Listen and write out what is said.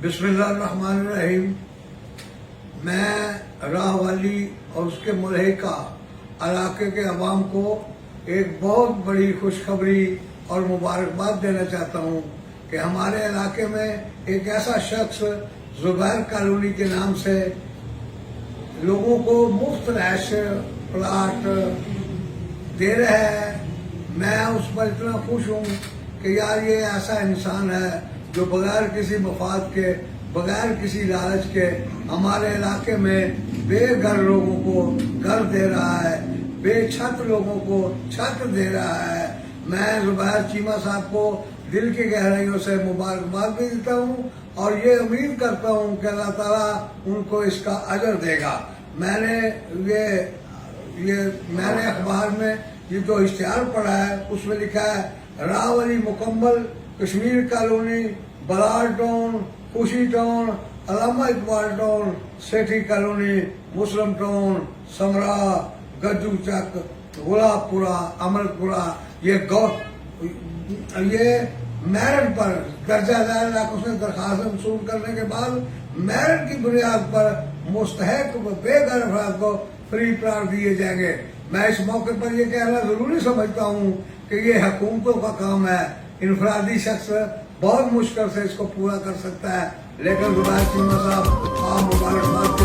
बिस्मिल्लाहिर्रहमानिर्रहीम। मैं राहवाली और उसके मुल्हिका इलाके के अवाम को एक बहुत बड़ी खुशखबरी और मुबारकबाद देना चाहता हूँ कि हमारे इलाके में एक ऐसा शख्स जुबैर कॉलोनी के नाम से लोगों को मुफ्त रैश प्लाट दे रहा है। मैं उस पर इतना खुश हूँ कि यार ये ऐसा इंसान है जो बगैर किसी मफाद के, बगैर किसी लालच के हमारे इलाके में बेघर लोगों को घर दे रहा है, बेछत लोगों को छत दे रहा है। मैं जुबैर चीमा साहब को दिल की गहराइयों से मुबारकबाद भी देता हूँ और ये उम्मीद करता हूँ कि अल्लाह ताला उनको इसका अजर देगा। मैंने अखबार में ये जो इश्तिहार पढ़ा है उसमें लिखा है रावली मुकम्मल, कश्मीर कॉलोनी, बलार टाउन, खुशी टाउन, अलामा इकबाल टाउन, सेठी कॉलोनी, मुस्लिम टाउन, समरा, गज्जू चक, गुलाबपुरा, अमृतपुरा। ये मेरिट पर दर्जा दायर इलाकों से दरखास्त वसूल करने के बाद मेरिट की बुनियाद पर मुस्तहक बेघर अफराद को फ्री प्लाट दिए जाएंगे। मैं इस मौके पर यह कहना जरूरी समझता हूँ कि ये हुकूमतों का काम है, इनफरादी शख्स बहुत मुश्किल से इसको पूरा कर सकता है, लेकिन जुबैर चीमा साहब आप मुबारकबाद के